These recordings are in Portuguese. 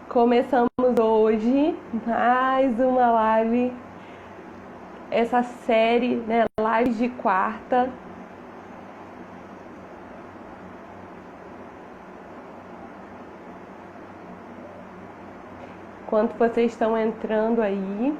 Começamos hoje mais uma live, essa série, né, lives de quarta. Enquanto vocês estão entrando aí,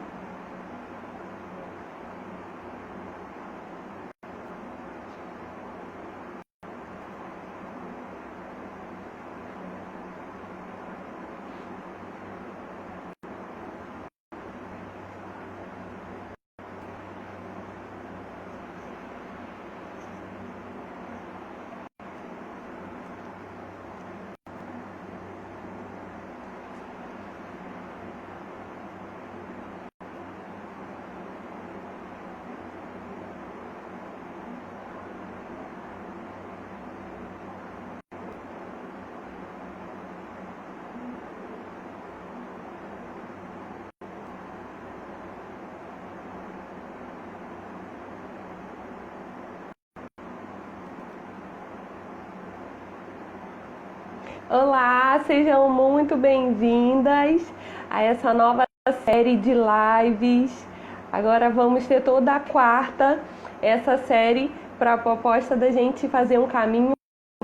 olá, sejam muito bem-vindas a essa nova série de lives. Agora vamos ter toda a quarta essa série para a proposta da gente fazer um caminho,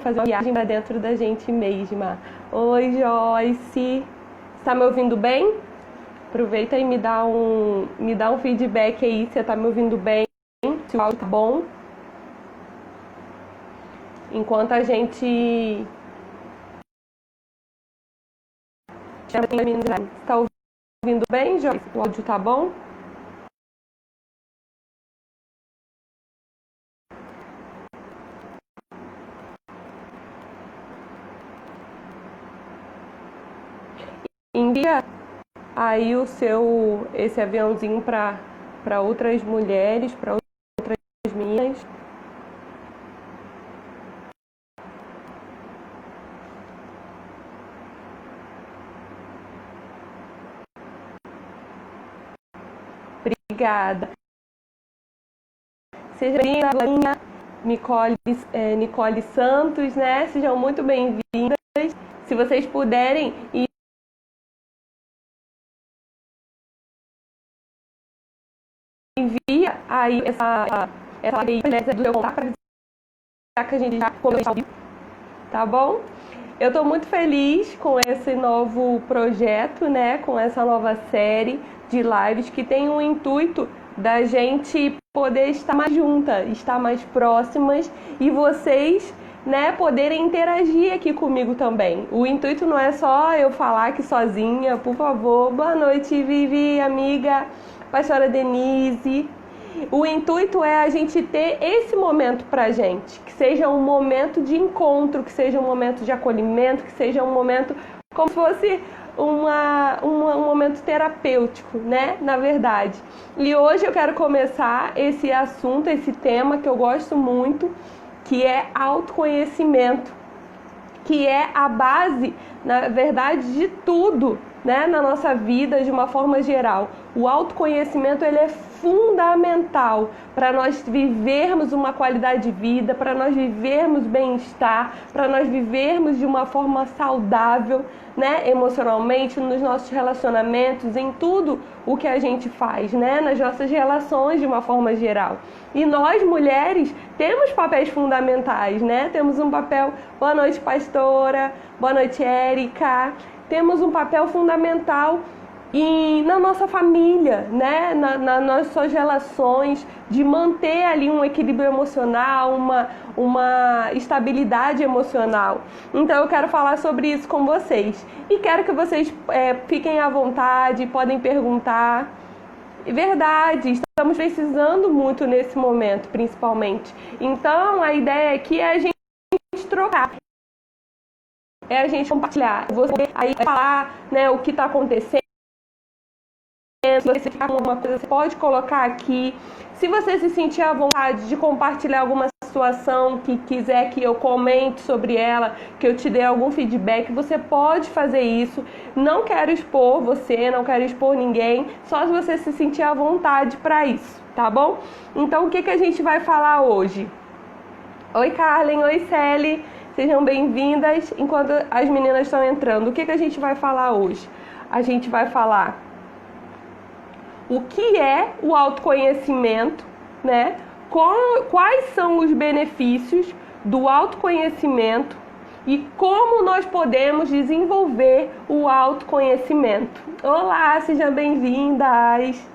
fazer uma viagem para dentro da gente mesma. Oi, Joyce, está me ouvindo bem? Aproveita e me dá um feedback aí, se você está me ouvindo bem, se o áudio tá bom. Enquanto a gente está ouvindo bem, Joyce? O áudio tá bom? Envia aí esse aviãozinho para outras mulheres, para outras meninas. Obrigada. Seja bem-vinda, Nicole Santos, né? Sejam muito bem-vindas. Se vocês puderem envia aí essa do seu contato para que a gente já começou, tá bom? Eu estou muito feliz com esse novo projeto, né? Com essa nova série de lives que tem o intuito da gente poder estar mais juntas, estar mais próximas e vocês, né, poderem interagir aqui comigo também. O intuito não é só eu falar aqui sozinha, por favor. Boa noite, Vivi, amiga, pastora Denise. O intuito é a gente ter esse momento pra gente, que seja um momento de encontro, que seja um momento de acolhimento, que seja um momento como se fosse um momento terapêutico, né? Na verdade. E hoje eu quero começar esse assunto, esse tema que eu gosto muito, que é autoconhecimento, que é a base, na verdade, de tudo, né, na nossa vida de uma forma geral. O autoconhecimento ele é fundamental para nós vivermos uma qualidade de vida, para nós vivermos bem-estar, para nós vivermos de uma forma saudável, né, emocionalmente, nos nossos relacionamentos, em tudo o que a gente faz, né, nas nossas relações de uma forma geral. E nós, mulheres, temos papéis fundamentais, né? Temos um papel... Boa noite, pastora. Boa noite, Érica. Temos um papel fundamental na nossa família, né? Nas nossas relações, de manter ali um equilíbrio emocional, uma estabilidade emocional. Então eu quero falar sobre isso com vocês. E quero que vocês fiquem à vontade, podem perguntar. Verdade, estamos precisando muito nesse momento, principalmente. Então a ideia aqui é a gente trocar. É a gente compartilhar. Você aí falar, né, o que está acontecendo. Se você ficar com alguma coisa, você pode colocar aqui. Se você se sentir à vontade de compartilhar alguma situação que quiser que eu comente sobre ela, que eu te dê algum feedback, você pode fazer isso. Não quero expor você, não quero expor ninguém, só se você se sentir à vontade para isso, tá bom? Então, o que a gente vai falar hoje? Oi, Carlen, oi, Sally. Sejam bem-vindas. Enquanto as meninas estão entrando, o que a gente vai falar hoje? A gente vai falar o que é o autoconhecimento, né? Quais são os benefícios do autoconhecimento e como nós podemos desenvolver o autoconhecimento. Olá, sejam bem-vindas!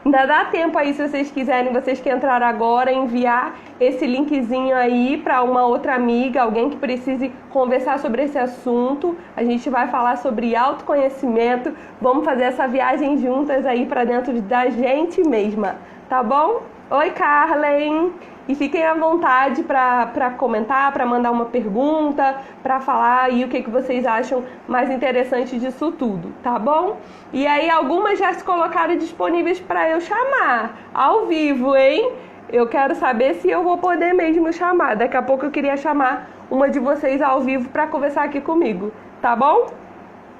Ainda dá tempo aí, se vocês quiserem, vocês que entraram agora, enviar esse linkzinho aí para uma outra amiga, alguém que precise conversar sobre esse assunto. A gente vai falar sobre autoconhecimento, vamos fazer essa viagem juntas aí para dentro da gente mesma, tá bom? Oi, Carlen! E fiquem à vontade para comentar, para mandar uma pergunta, para falar aí o que vocês acham mais interessante disso tudo, tá bom? E aí algumas já se colocaram disponíveis para eu chamar, ao vivo, hein? Eu quero saber se eu vou poder mesmo chamar. Daqui a pouco eu queria chamar uma de vocês ao vivo para conversar aqui comigo, tá bom?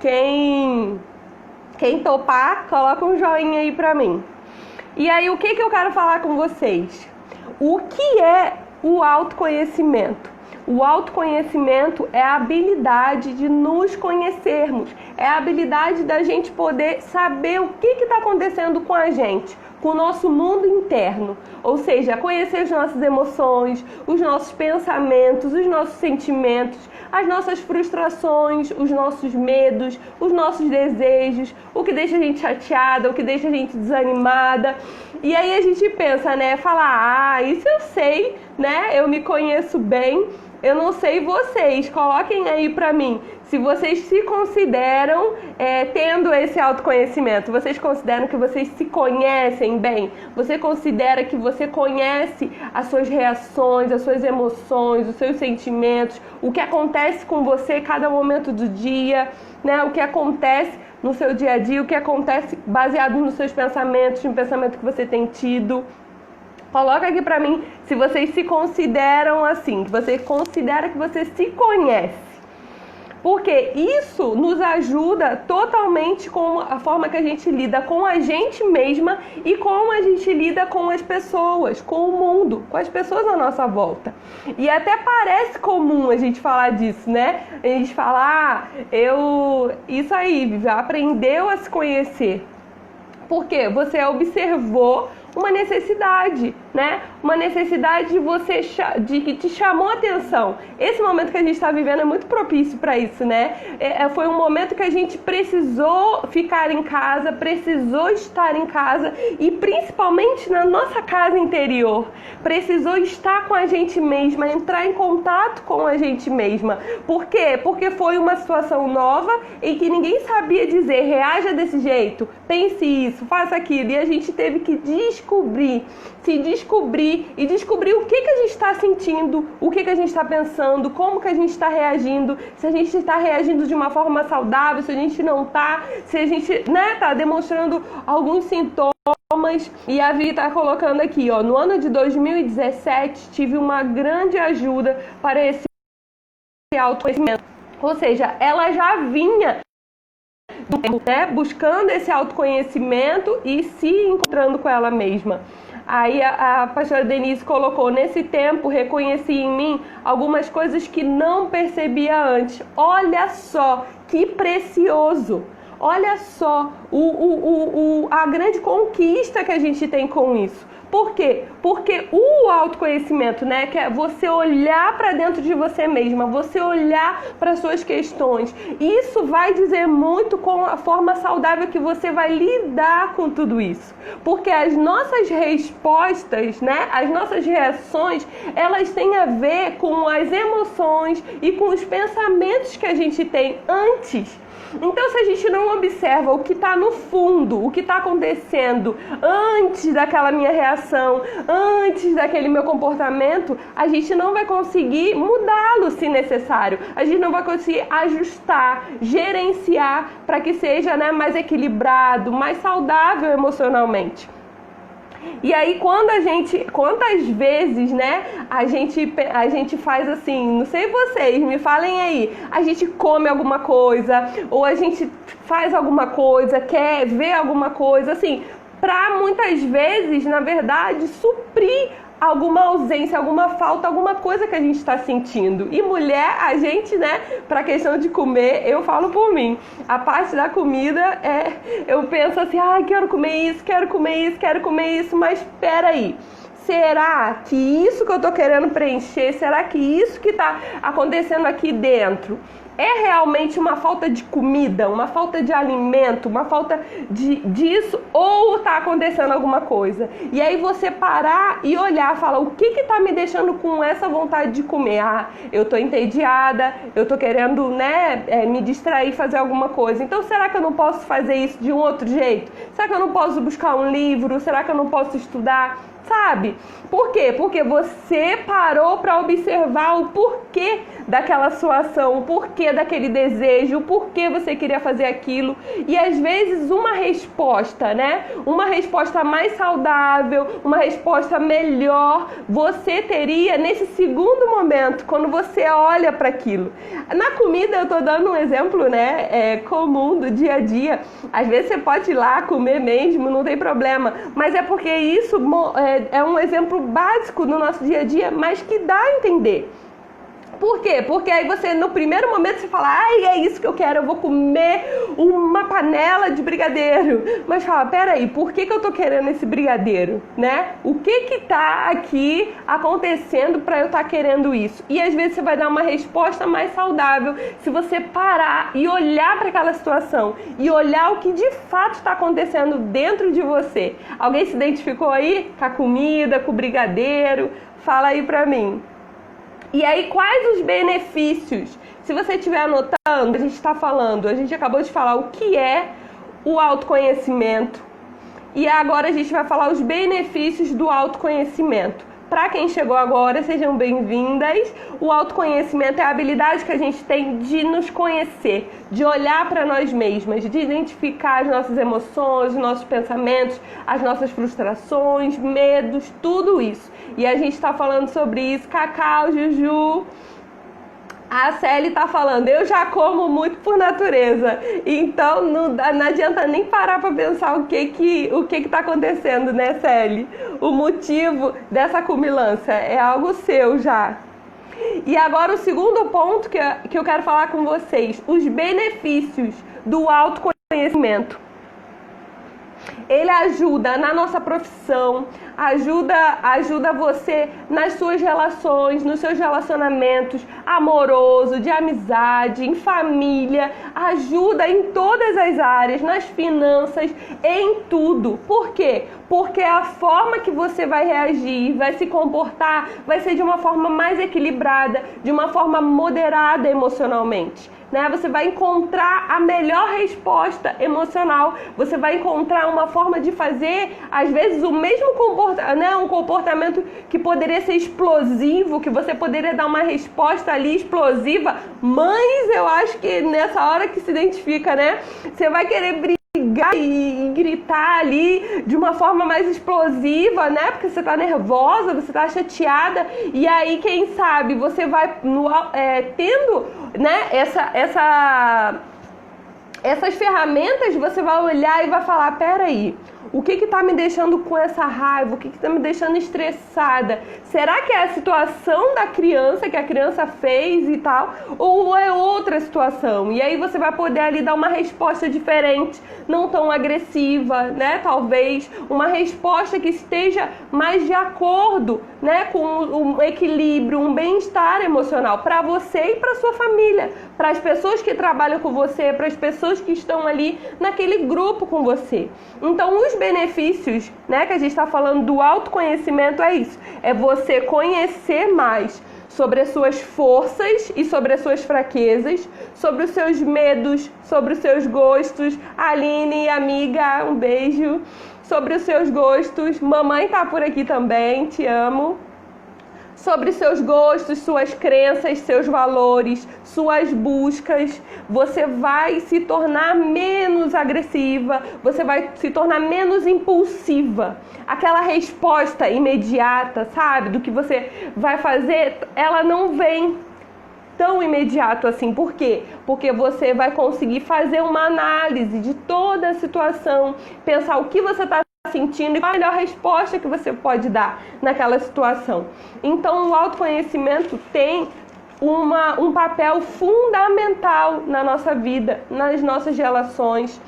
Quem topar, coloca um joinha aí para mim. E aí, o que eu quero falar com vocês? O que é o autoconhecimento? O autoconhecimento é a habilidade de nos conhecermos, é a habilidade da gente poder saber o que está acontecendo com a gente, com o nosso mundo interno. Ou seja, conhecer as nossas emoções, os nossos pensamentos, os nossos sentimentos, as nossas frustrações, os nossos medos, os nossos desejos, o que deixa a gente chateada, o que deixa a gente desanimada. E aí a gente pensa, né? Fala, isso eu sei, né? Eu me conheço bem. Eu não sei vocês, coloquem aí pra mim se vocês se consideram tendo esse autoconhecimento. Vocês consideram que vocês se conhecem bem? Você considera que você conhece as suas reações, as suas emoções, os seus sentimentos, o que acontece com você a cada momento do dia, né? O que acontece no seu dia a dia, o que acontece baseado nos seus pensamentos, no pensamento que você tem tido. Coloca aqui pra mim se vocês se consideram assim, que você considera que você se conhece. Porque isso nos ajuda totalmente com a forma que a gente lida com a gente mesma e como a gente lida com as pessoas, com o mundo, com as pessoas à nossa volta. E até parece comum a gente falar disso, né? A gente fala, isso aí, já aprendeu a se conhecer. Porque você observou uma necessidade, né? Uma necessidade de que te chamou a atenção. Esse momento que a gente está vivendo é muito propício para isso, né? Foi um momento que a gente precisou ficar em casa, precisou estar em casa e principalmente na nossa casa interior. Precisou estar com a gente mesma, entrar em contato com a gente mesma. Por quê? Porque foi uma situação nova em que ninguém sabia dizer, reaja desse jeito, pense isso, faça aquilo. E a gente teve que se descobrir e descobrir o que a gente está sentindo, o que a gente está pensando, como que a gente está reagindo, se a gente está reagindo de uma forma saudável, se a gente não está, se a gente está demonstrando alguns sintomas. E a Vi está colocando aqui, no ano de 2017 tive uma grande ajuda para esse autoconhecimento. Ou seja, ela já vinha buscando esse autoconhecimento e se encontrando com ela mesma. Aí a pastora Denise colocou, nesse tempo reconheci em mim algumas coisas que não percebia antes. Olha só, que precioso! Olha só a grande conquista que a gente tem com isso. Por quê? Porque o autoconhecimento, né, que é você olhar para dentro de você mesma, você olhar para suas questões, isso vai dizer muito com a forma saudável que você vai lidar com tudo isso. Porque as nossas respostas, né, as nossas reações, elas têm a ver com as emoções e com os pensamentos que a gente tem antes. Então, se a gente não observa o que está no fundo, o que está acontecendo antes daquela minha reação, antes daquele meu comportamento, a gente não vai conseguir mudá-lo se necessário. A gente não vai conseguir ajustar, gerenciar para que seja, né, mais equilibrado, mais saudável emocionalmente. E aí quantas vezes, né, a gente faz assim, não sei vocês, me falem aí, a gente come alguma coisa, ou a gente faz alguma coisa, quer ver alguma coisa, assim, para muitas vezes, na verdade, suprir alguma ausência, alguma falta, alguma coisa que a gente está sentindo. E mulher, a gente, né, para a questão de comer, eu falo por mim, a parte da comida eu penso assim, ai, quero comer isso, quero comer isso, quero comer isso, mas espera aí. Será que isso que eu tô querendo preencher, será que isso que tá acontecendo aqui dentro é realmente uma falta de comida, uma falta de alimento, uma falta disso, ou tá acontecendo alguma coisa? E aí você parar e olhar, falar, o que tá me deixando com essa vontade de comer? Ah, eu tô entediada, eu tô querendo, né, me distrair, fazer alguma coisa. Então será que eu não posso fazer isso de um outro jeito? Será que eu não posso buscar um livro? Será que eu não posso estudar? Sabe? Por quê? Porque você parou para observar o porquê daquela sua ação, o porquê daquele desejo, o porquê você queria fazer aquilo. E às vezes uma resposta, né? Uma resposta mais saudável, uma resposta melhor, você teria nesse segundo momento, quando você olha para aquilo. Na comida eu tô dando um exemplo, né? Comum do dia a dia. Às vezes você pode ir lá comer mesmo, não tem problema. Mas é porque isso é um exemplo básico no nosso dia a dia, mas que dá a entender. Por quê? Porque aí você, no primeiro momento, você fala, ai, é isso que eu quero, eu vou comer uma panela de brigadeiro. Mas fala, peraí, por que eu tô querendo esse brigadeiro, né? O que tá aqui acontecendo para eu estar querendo isso? E às vezes você vai dar uma resposta mais saudável se você parar e olhar para aquela situação e olhar o que de fato está acontecendo dentro de você. Alguém se identificou aí com a comida, com o brigadeiro? Fala aí pra mim. E aí, quais os benefícios? Se você estiver anotando, a gente está falando, a gente acabou de falar o que é o autoconhecimento. E agora a gente vai falar os benefícios do autoconhecimento. Para quem chegou agora, sejam bem-vindas. O autoconhecimento é a habilidade que a gente tem de nos conhecer, de olhar para nós mesmas, de identificar as nossas emoções, os nossos pensamentos, as nossas frustrações, medos, tudo isso. E a gente está falando sobre isso. Cacau, Juju, a Célia tá falando, eu já como muito por natureza, então não adianta nem parar para pensar o que tá acontecendo, né, Célia? O motivo dessa cubilância é algo seu já. E agora o segundo ponto que eu quero falar com vocês, os benefícios do autoconhecimento. Ele ajuda na nossa profissão, ajuda você nas suas relações, nos seus relacionamentos amoroso, de amizade, em família, ajuda em todas as áreas, nas finanças, em tudo. Por quê? Porque a forma que você vai reagir, vai se comportar, vai ser de uma forma mais equilibrada, de uma forma moderada emocionalmente. Né? Você vai encontrar a melhor resposta emocional, você vai encontrar uma forma de fazer, às vezes, o mesmo comportamento, né? Um comportamento que poderia ser explosivo, que você poderia dar uma resposta ali explosiva, mas eu acho que nessa hora que se identifica, né? Você vai querer brigar e gritar ali de uma forma mais explosiva, né? Porque você tá nervosa, você tá chateada, e aí, quem sabe, você vai tendo, né, essas ferramentas, você vai olhar e vai falar, peraí, o que tá me deixando com essa raiva? O que tá me deixando estressada? Será que é a situação da criança, que a criança fez e tal? Ou é outra situação? E aí você vai poder ali dar uma resposta diferente, não tão agressiva, né? Talvez uma resposta que esteja mais de acordo, né? Com um equilíbrio, um bem-estar emocional para você e para sua família, para as pessoas que trabalham com você, para as pessoas que estão ali naquele grupo com você. Então, os benefícios, né, que a gente está falando do autoconhecimento é isso, é você conhecer mais sobre as suas forças e sobre as suas fraquezas, sobre os seus medos, sobre os seus gostos. Aline, amiga, um beijo. Sobre os seus gostos, mamãe tá por aqui também, te amo. Sobre seus gostos, suas crenças, seus valores, suas buscas. Você vai se tornar menos agressiva, você vai se tornar menos impulsiva. Aquela resposta imediata, sabe, do que você vai fazer, ela não vem tão imediato assim. Por quê? Porque você vai conseguir fazer uma análise de toda a situação, pensar o que você está sentindo e qual a melhor resposta que você pode dar naquela situação. Então, o autoconhecimento tem um papel fundamental na nossa vida, nas nossas relações.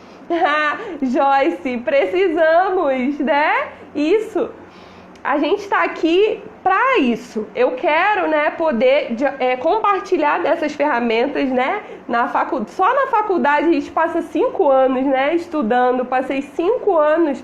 Joyce, precisamos, né? Isso. A gente está aqui para isso. Eu quero, né, poder compartilhar dessas ferramentas, né? Só na faculdade a gente passa 5 anos, né, estudando. Passei 5 anos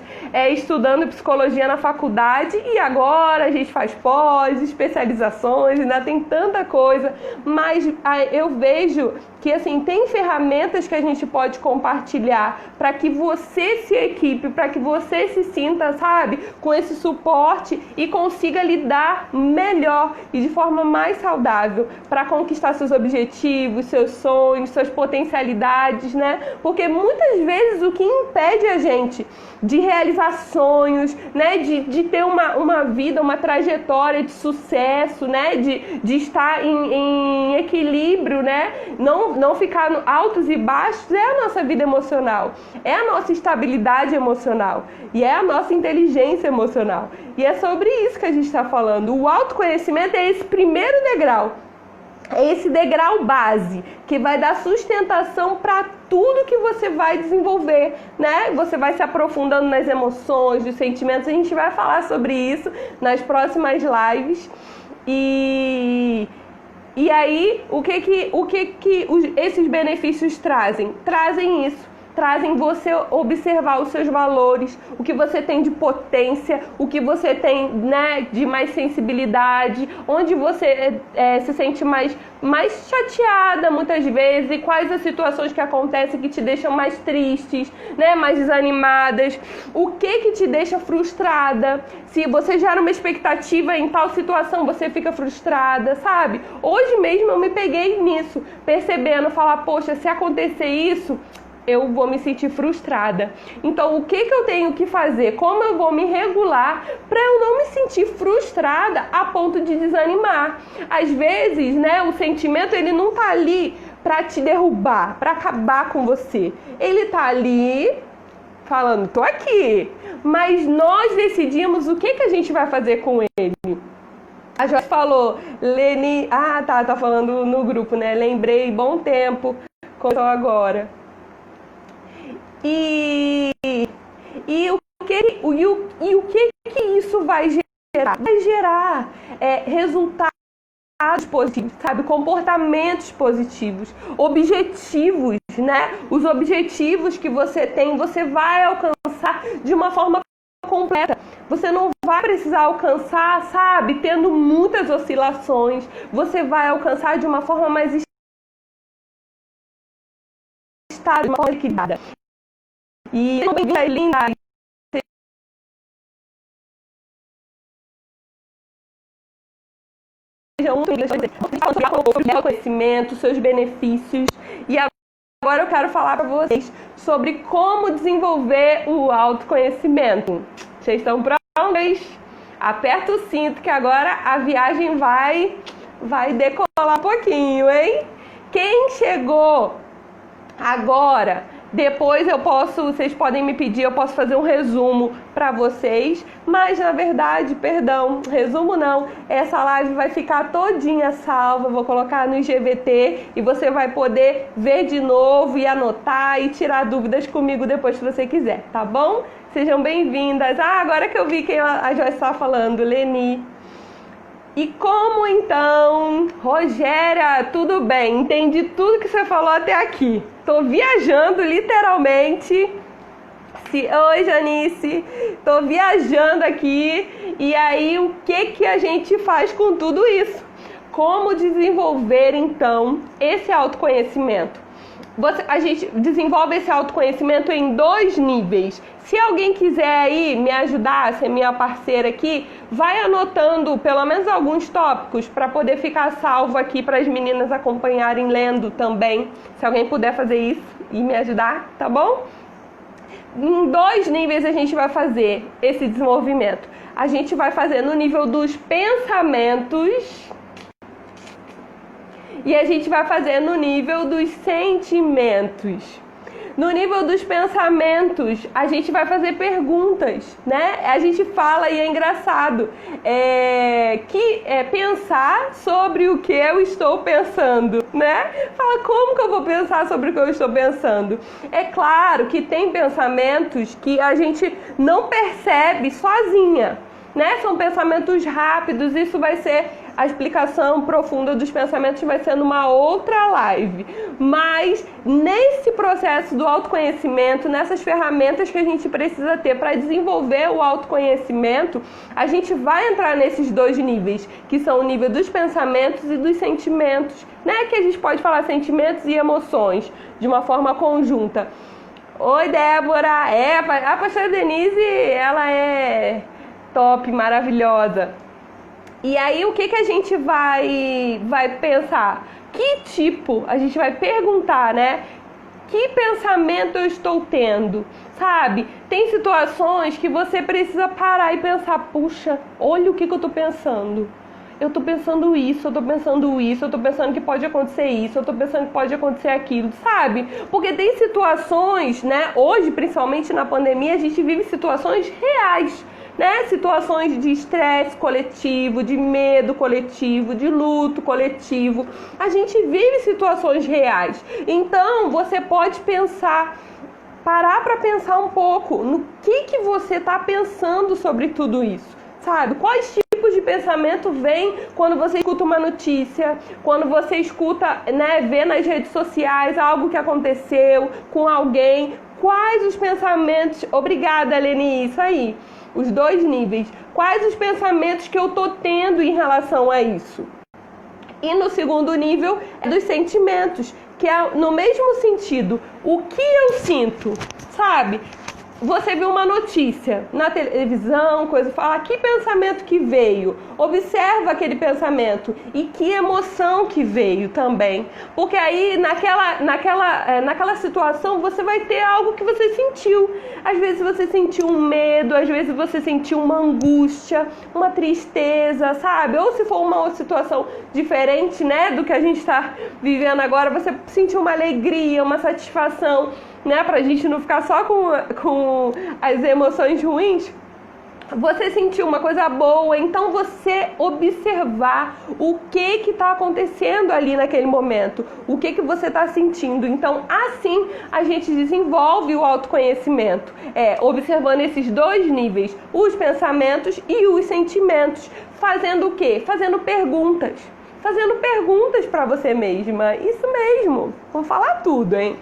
estudando psicologia na faculdade e agora a gente faz pós, especializações, ainda tem tanta coisa. Mas eu vejo que assim tem ferramentas que a gente pode compartilhar para que você se equipe, para que você se sinta, sabe, com esse suporte e consiga lidar melhor e de forma mais saudável para conquistar seus objetivos, seus sonhos, suas potencialidades, né? Porque muitas vezes o que impede a gente de realizar sonhos, né? De ter uma vida, uma trajetória de sucesso, né? De estar em equilíbrio, né? Não ficar no altos e baixos, é a nossa vida emocional, é a nossa estabilidade emocional e é a nossa inteligência emocional. E é sobre isso que a gente está falando. O autoconhecimento é esse primeiro degrau. É esse degrau base que vai dar sustentação para tudo que você vai desenvolver, né? Você vai se aprofundando nas emoções, nos sentimentos. A gente vai falar sobre isso nas próximas lives. E aí, o que esses benefícios trazem? Trazem isso. Trazem você observar os seus valores, o que você tem de potência, o que você tem, né, de mais sensibilidade, onde você se sente mais chateada muitas vezes, e quais as situações que acontecem que te deixam mais tristes, né, mais desanimadas, o que te deixa frustrada, se você gera uma expectativa em tal situação, você fica frustrada, sabe? Hoje mesmo eu me peguei nisso, percebendo, falar, poxa, se acontecer isso, eu vou me sentir frustrada. Então, o que eu tenho que fazer? Como eu vou me regular para eu não me sentir frustrada a ponto de desanimar? Às vezes, né, o sentimento ele não tá ali para te derrubar, para acabar com você. Ele tá ali falando, tô aqui. Mas nós decidimos o que a gente vai fazer com ele. A Joyce falou, Leni, tá falando no grupo, né? Lembrei, bom tempo, contou agora. E o que isso vai gerar? Vai gerar resultados positivos, sabe? Comportamentos positivos, objetivos, né? Os objetivos que você tem, você vai alcançar de uma forma completa. Você não vai precisar alcançar, sabe? Tendo muitas oscilações. Você vai alcançar de uma forma mais estável, de uma forma equilibrada. E é linda. Sejam muito conhecimento, seus benefícios. E agora eu quero falar para vocês sobre como desenvolver o autoconhecimento. Vocês estão prontos? Aperta o cinto que agora a viagem vai decolar um pouquinho, hein? Quem chegou agora, depois vocês podem me pedir, eu posso fazer um resumo para vocês, mas na verdade, resumo não, essa live vai ficar todinha salva, vou colocar no IGVT e você vai poder ver de novo e anotar e tirar dúvidas comigo depois se você quiser, tá bom? Sejam bem-vindas. Agora que eu vi quem a Joyce está falando, Leni. E como então, Rogéria, tudo bem, entendi tudo que você falou até aqui. Tô viajando literalmente. Oi, Janice, tô viajando aqui. E aí, o que a gente faz com tudo isso? Como desenvolver então esse autoconhecimento? A gente desenvolve esse autoconhecimento em 2 níveis. Se alguém quiser aí me ajudar, ser minha parceira aqui, vai anotando pelo menos alguns tópicos para poder ficar salvo aqui para as meninas acompanharem lendo também. Se alguém puder fazer isso e me ajudar, tá bom? Em 2 níveis a gente vai fazer esse desenvolvimento. A gente vai fazer no nível dos pensamentos e a gente vai fazer no nível dos sentimentos. No nível dos pensamentos, a gente vai fazer perguntas, né? A gente fala e é engraçado pensar sobre o que eu estou pensando, né? Fala, como que eu vou pensar sobre o que eu estou pensando? É claro que tem pensamentos que a gente não percebe sozinha, né? São pensamentos rápidos, isso vai ser a explicação profunda dos pensamentos, vai ser numa outra live. Mas nesse processo do autoconhecimento, nessas ferramentas que a gente precisa ter para desenvolver o autoconhecimento, a gente vai entrar nesses dois níveis, que são o nível dos pensamentos e dos sentimentos, né? Que a gente pode falar sentimentos e emoções de uma forma conjunta. Oi, Débora! A pastora Denise, ela é top, maravilhosa. E aí, o que a gente vai pensar? Que tipo? A gente vai perguntar, né? Que pensamento eu estou tendo? Sabe? Tem situações que você precisa parar e pensar, puxa, olha o que eu estou pensando. Eu tô pensando isso, eu tô pensando isso, eu tô pensando que pode acontecer isso, eu tô pensando que pode acontecer aquilo, sabe? Porque tem situações, né? Hoje, principalmente na pandemia, a gente vive situações reais, né? Situações de estresse coletivo, de medo coletivo, de luto coletivo. A gente vive situações reais. Então, você pode parar para pensar um pouco no que você está pensando sobre tudo isso, sabe? Quais tipos de pensamento vem quando você escuta uma notícia, quando você escuta, né, vê nas redes sociais algo que aconteceu com alguém? Quais os pensamentos... Obrigada, Leni, isso aí. Os dois níveis. Quais os pensamentos que eu tô tendo em relação a isso? E no segundo nível é dos sentimentos, que é no mesmo sentido. O que eu sinto, sabe? Você viu uma notícia na televisão, coisa, fala, que pensamento que veio? Observa aquele pensamento e que emoção que veio também. Porque aí, naquela situação, você vai ter algo que você sentiu. Às vezes você sentiu um medo, às vezes você sentiu uma angústia, uma tristeza, sabe? Ou se for uma situação diferente, né, do que a gente está vivendo agora, você sentiu uma alegria, uma satisfação, né, pra gente não ficar só com as emoções ruins. Você sentiu uma coisa boa, então você observar o que está acontecendo ali naquele momento, o que você está sentindo. Então, assim a gente desenvolve o autoconhecimento, observando esses dois níveis, os pensamentos e os sentimentos. Fazendo o quê? Fazendo perguntas. Fazendo perguntas para você mesma. Isso mesmo. Vamos falar tudo, hein?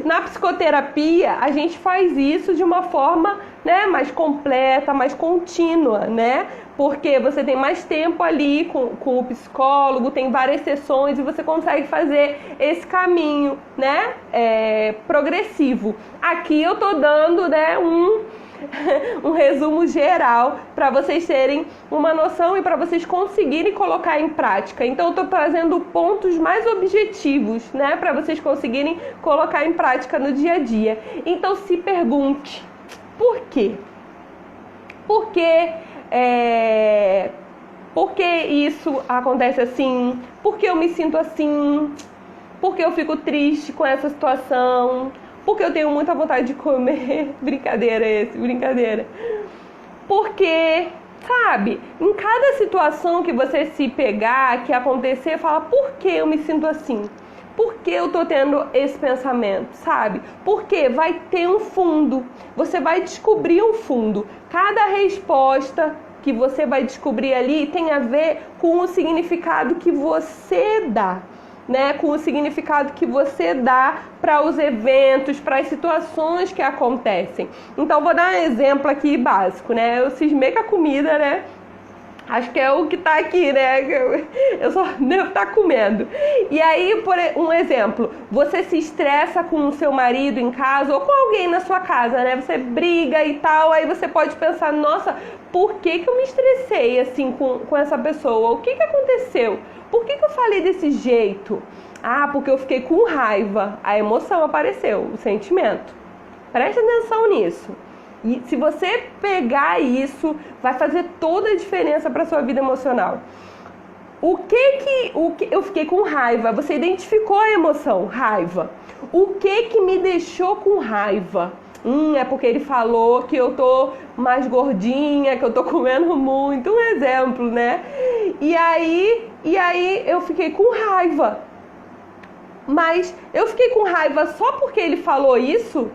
Na psicoterapia, a gente faz isso de uma forma, né, mais completa, mais contínua, né? Porque você tem mais tempo ali com o psicólogo, tem várias sessões e você consegue fazer esse caminho, né, progressivo. Aqui eu tô dando, né, um resumo geral para vocês terem uma noção e para vocês conseguirem colocar em prática. Então eu estou trazendo pontos mais objetivos, né, para vocês conseguirem colocar em prática no dia a dia. Então se pergunte, por quê? Por que isso acontece assim? Por que eu me sinto assim? Por que eu fico triste com essa situação? Porque eu tenho muita vontade de comer. Brincadeira. Porque, sabe, em cada situação que você se pegar, que acontecer, fala, por que eu me sinto assim? Por que eu tô tendo esse pensamento, sabe? Porque vai ter um fundo. Você vai descobrir um fundo. Cada resposta que você vai descobrir ali tem a ver com o significado que você dá, né, com o significado que você dá para os eventos, para as situações que acontecem. Então, vou dar um exemplo aqui básico, né? Eu cismei com a comida, né? Acho que é o que tá aqui, né? Eu só devo estar comendo. E aí, por um exemplo, você se estressa com o seu marido em casa ou com alguém na sua casa, né? Você briga e tal, aí você pode pensar, nossa, por que eu me estressei assim com essa pessoa? O que aconteceu? Por que eu falei desse jeito? Ah, porque eu fiquei com raiva. A emoção apareceu, o sentimento. Preste atenção nisso. E se você pegar isso, vai fazer toda a diferença para sua vida emocional. eu fiquei com raiva. Você identificou a emoção, raiva. O que me deixou com raiva? É porque ele falou que eu tô mais gordinha, que eu tô comendo muito. Um exemplo, né? E aí eu fiquei com raiva. Mas eu fiquei com raiva só porque ele falou isso?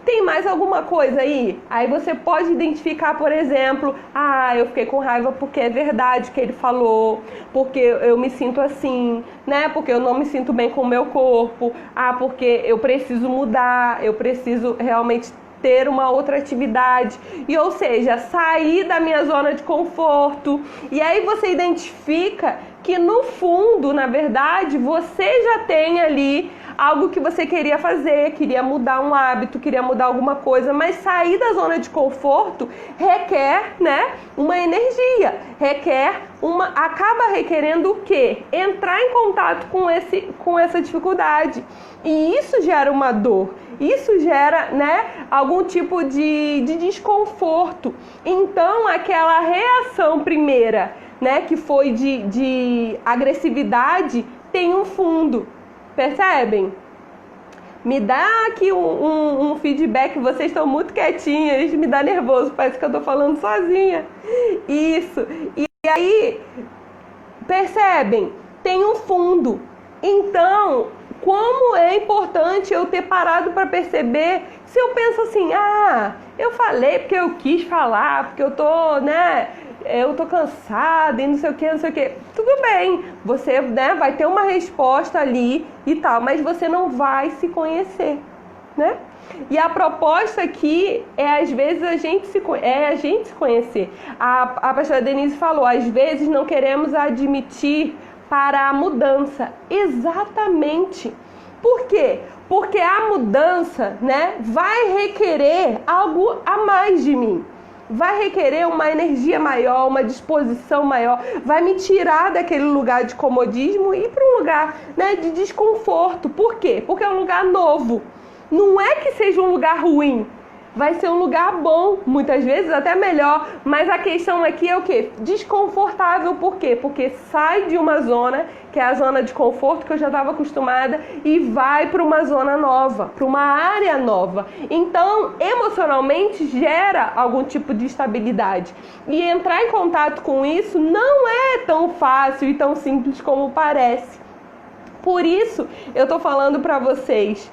Tem mais alguma coisa aí? Aí você pode identificar, por exemplo, eu fiquei com raiva porque é verdade que ele falou, porque eu me sinto assim, né? Porque eu não me sinto bem com o meu corpo, porque eu preciso mudar, eu preciso realmente ter uma outra atividade, e ou seja, sair da minha zona de conforto. E aí você identifica que no fundo, na verdade, você já tem ali algo que você queria fazer, queria mudar um hábito, queria mudar alguma coisa, mas sair da zona de conforto requer, né, uma energia, acaba requerendo o quê? Entrar em contato com essa dificuldade. E isso gera uma dor, isso gera, né, algum tipo de desconforto. Então, aquela reação primeira, né, que foi de agressividade, tem um fundo. Percebem? Me dá aqui um feedback, vocês estão muito quietinhos, me dá nervoso, parece que eu tô falando sozinha. Isso. E aí, percebem? Tem um fundo. Então, como é importante eu ter parado para perceber, se eu penso assim, eu falei porque eu quis falar, porque eu tô, né, eu tô cansada e não sei o que, tudo bem, você, né, vai ter uma resposta ali e tal, mas você não vai se conhecer, né? E a proposta aqui é, às vezes, a gente se conhecer. A pastora Denise falou, às vezes não queremos admitir para a mudança. Exatamente. Por quê? Porque a mudança, né, vai requerer algo a mais de mim. Vai requerer uma energia maior, uma disposição maior, vai me tirar daquele lugar de comodismo e ir para um lugar, né, de desconforto. Por quê? Porque é um lugar novo. Não é que seja um lugar ruim, vai ser um lugar bom, muitas vezes até melhor, mas a questão aqui é o quê? Desconfortável. Por quê? Porque sai de uma zona, que é a zona de conforto que eu já estava acostumada, e vai para uma zona nova, para uma área nova. Então, emocionalmente, gera algum tipo de instabilidade. E entrar em contato com isso não é tão fácil e tão simples como parece. Por isso, eu estou falando para vocês,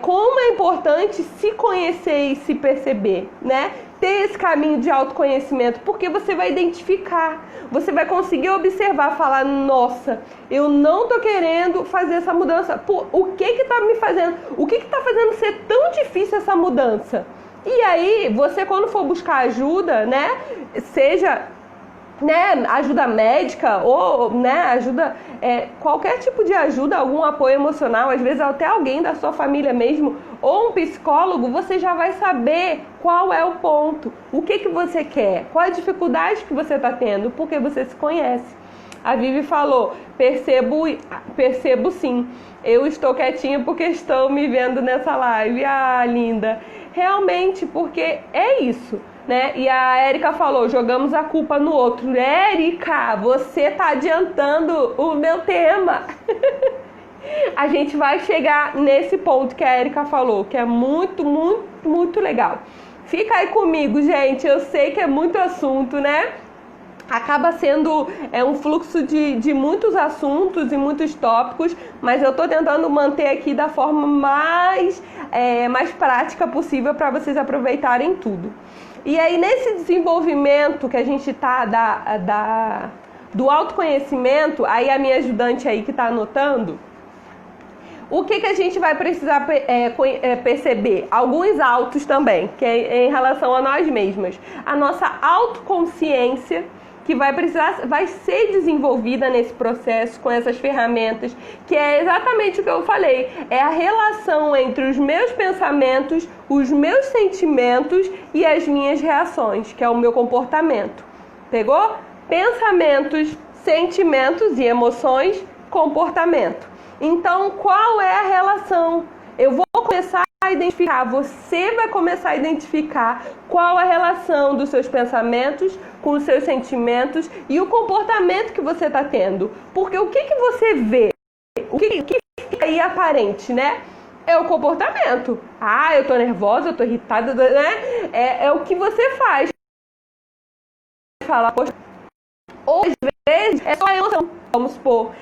como é importante se conhecer e se perceber, né? Ter esse caminho de autoconhecimento, porque você vai identificar, você vai conseguir observar, falar, nossa, eu não tô querendo fazer essa mudança. Pô, o que tá me fazendo? O que tá fazendo ser tão difícil essa mudança? E aí, você quando for buscar ajuda, né? Seja, né, ajuda médica ou, né, ajuda, qualquer tipo de ajuda, algum apoio emocional, às vezes até alguém da sua família mesmo, ou um psicólogo, você já vai saber qual é o ponto, o que você quer, qual a dificuldade que você está tendo, porque você se conhece. A Vivi falou, percebo sim, eu estou quietinha porque estou me vendo nessa live. Linda, realmente, porque é isso, né? E a Érica falou, jogamos a culpa no outro. Érica, você tá adiantando o meu tema. A gente vai chegar nesse ponto que a Érica falou, que é muito, muito, muito legal. Fica aí comigo, gente, eu sei que é muito assunto, né? Acaba sendo um fluxo de muitos assuntos e muitos tópicos, mas eu estou tentando manter aqui da forma mais prática possível para vocês aproveitarem tudo. E aí, nesse desenvolvimento que a gente está do autoconhecimento, aí a minha ajudante aí que está anotando, o que a gente vai precisar perceber? Alguns autos também, que é em relação a nós mesmas. A nossa autoconsciência, que vai ser desenvolvida nesse processo com essas ferramentas, que é exatamente o que eu falei, é a relação entre os meus pensamentos, os meus sentimentos e as minhas reações, que é o meu comportamento. Pegou? Pensamentos, sentimentos e emoções, comportamento. Então, qual é a relação? Eu vou começar a a identificar, você vai começar a identificar qual a relação dos seus pensamentos com os seus sentimentos e o comportamento que você está tendo. Porque o que você vê, o que fica aí aparente, né? É o comportamento. Ah, eu tô nervosa, eu tô irritada, né? É o que você faz. Falar, poxa, ou às vezes é só a emoção, vamos supor.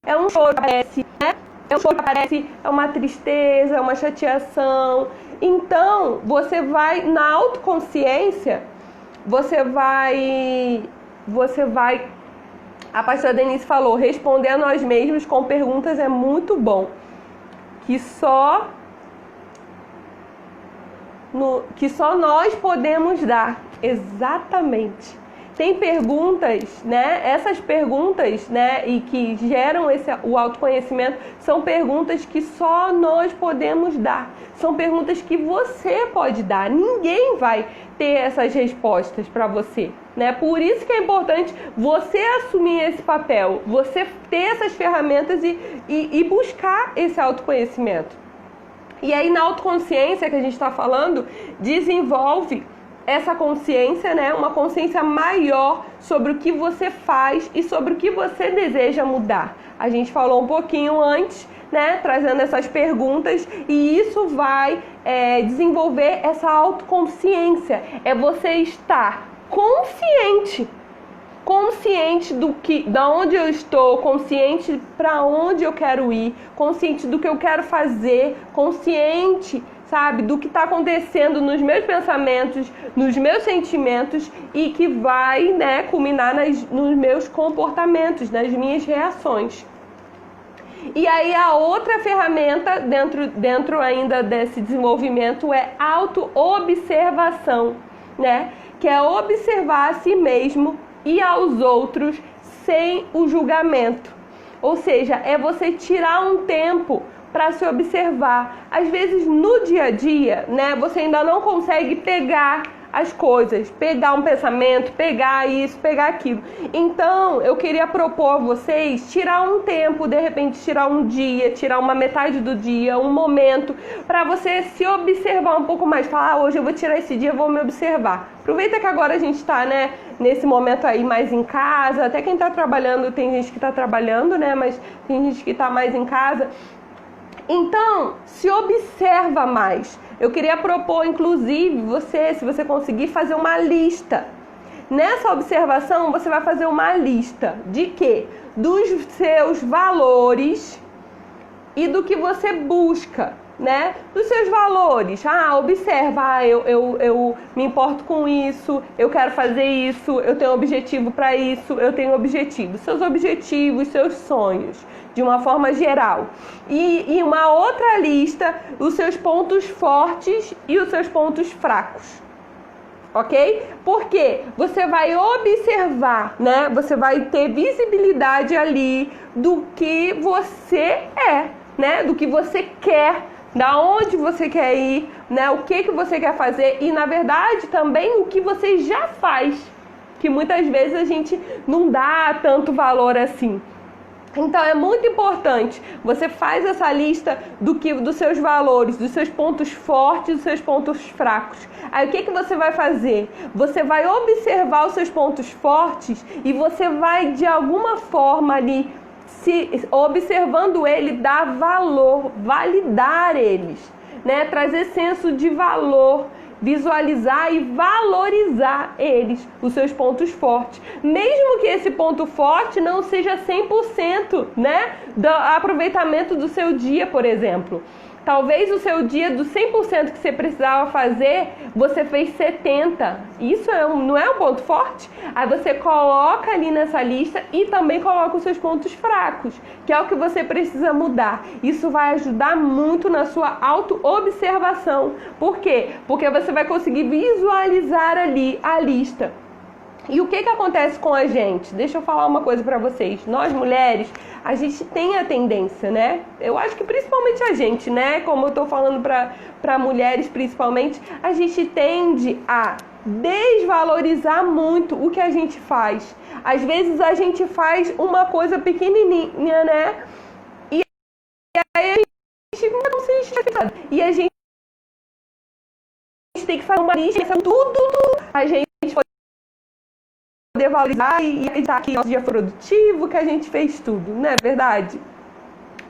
É um choro que aparece, né? É um choro que aparece, é uma tristeza, é uma chateação. Então, você vai, na autoconsciência, você vai, a pastora Denise falou, responder a nós mesmos com perguntas é muito bom. Que só nós podemos dar. Exatamente. Tem perguntas, né? Essas perguntas, né? E que geram o autoconhecimento são perguntas que só nós podemos dar. São perguntas que você pode dar. Ninguém vai ter essas respostas para você, né? Por isso que é importante você assumir esse papel, você ter essas ferramentas e buscar esse autoconhecimento. E aí, na autoconsciência que a gente está falando, desenvolve essa consciência, né? Uma consciência maior sobre o que você faz e sobre o que você deseja mudar. A gente falou um pouquinho antes, né? Trazendo essas perguntas, e isso vai desenvolver essa autoconsciência. É você estar consciente da onde eu estou, consciente para onde eu quero ir, consciente do que eu quero fazer, consciente, sabe, do que está acontecendo nos meus pensamentos, nos meus sentimentos e que vai, né, culminar nos meus comportamentos, nas minhas reações. E aí a outra ferramenta dentro ainda desse desenvolvimento é auto-observação, né, que é observar a si mesmo e aos outros sem o julgamento. Ou seja, é você tirar um tempo para se observar. Às vezes no dia a dia, né, você ainda não consegue pegar as coisas, pegar um pensamento, pegar isso, pegar aquilo. Então, eu queria propor a vocês tirar um tempo, de repente tirar um dia, tirar uma metade do dia, um momento, para você se observar um pouco mais. Falar, hoje eu vou tirar esse dia, vou me observar. Aproveita que agora a gente está, né, nesse momento aí mais em casa, até quem está trabalhando, tem gente que está trabalhando, né, mas tem gente que está mais em casa. Então, se observa mais. Eu queria propor, inclusive, se você conseguir fazer uma lista. Nessa observação, você vai fazer uma lista de quê? Dos seus valores e do que você busca, né? Dos seus valores. Observa, eu me importo com isso, eu quero fazer isso, eu tenho objetivo para isso, eu tenho objetivos. Seus objetivos, seus sonhos, de uma forma geral. E uma outra lista, os seus pontos fortes e os seus pontos fracos. Ok? Porque você vai observar, né? Você vai ter visibilidade ali do que você é, né? Do que você quer, da onde você quer ir, né? O que você quer fazer e, na verdade, também o que você já faz, que muitas vezes a gente não dá tanto valor assim. Então é muito importante, você faz essa lista dos seus valores, dos seus pontos fortes, dos seus pontos fracos. Aí o que você vai fazer? Você vai observar os seus pontos fortes e você vai de alguma forma ali, observando ele, dar valor, validar eles, né? Trazer senso de valor, visualizar e valorizar eles, os seus pontos fortes. Mesmo que esse ponto forte não seja 100%, né, do aproveitamento do seu dia, por exemplo. Talvez o seu dia do 100% que você precisava fazer, você fez 70%. Isso não é um ponto forte? Aí você coloca ali nessa lista e também coloca os seus pontos fracos, que é o que você precisa mudar. Isso vai ajudar muito na sua auto-observação. Por quê? Porque você vai conseguir visualizar ali a lista. E o que acontece com a gente? Deixa eu falar uma coisa pra vocês. Nós, mulheres, a gente tem a tendência, né? Eu acho que principalmente a gente, né? Como eu tô falando pra mulheres principalmente, a gente tende a desvalorizar muito o que a gente faz. Às vezes a gente faz uma coisa pequenininha, né? E aí a não é como se a gente tivesse pensado. E a gente tem que fazer uma lista, tudo a gente poder valorizar e acreditar que nosso dia foi produtivo, que a gente fez tudo, não é verdade?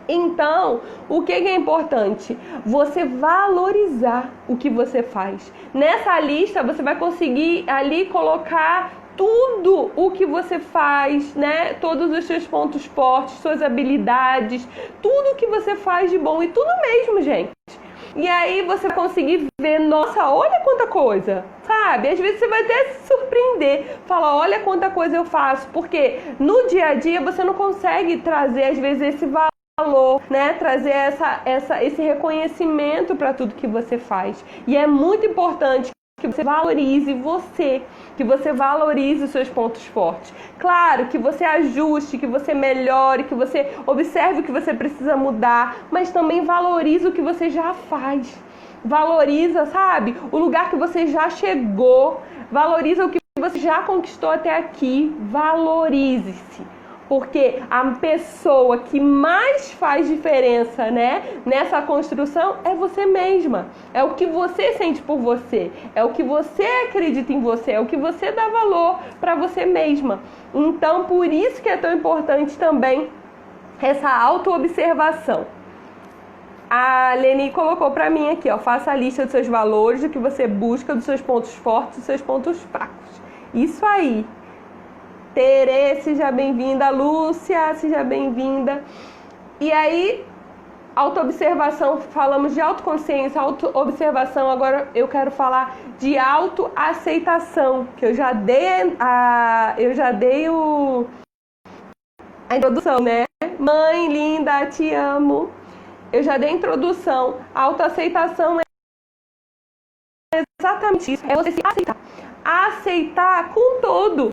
Então, o que é importante? Você valorizar o que você faz. Nessa lista, você vai conseguir ali colocar tudo o que você faz, né? Todos os seus pontos fortes, suas habilidades, tudo que você faz de bom e tudo mesmo, gente. E aí você vai conseguir ver, nossa, olha quanta coisa, sabe? Às esse vai até se surpreender, falar, olha quanta coisa eu faço, porque no dia a dia você não consegue trazer, às vezes, esse valor, né? Trazer esse reconhecimento para tudo que você faz. E é muito importante que você valorize você, que você valorize os seus pontos fortes. Claro, que você ajuste, que você melhore, que você observe o que você precisa mudar, mas também valorize o que você já faz. Valoriza, sabe, o lugar que você já chegou, valoriza o que você já conquistou até aqui, valorize-se. Porque a pessoa que mais faz diferença, né, nessa construção é você mesma. É o que você sente por você. É o que você acredita em você. É o que você dá valor para você mesma. Então, por isso que é tão importante também essa autoobservação. A Leni colocou para mim aqui, ó, faça a lista dos seus valores, do que você busca, dos seus pontos fortes, dos seus pontos fracos. Isso aí. Tere, seja bem-vinda. Lúcia, seja bem-vinda. E aí, autoobservação, falamos de autoconsciência, autoobservação, agora eu quero falar de autoaceitação, que eu já dei a introdução, né? Mãe linda, te amo. Eu já dei a introdução. A autoaceitação é exatamente isso, é você se aceitar. Aceitar com todo.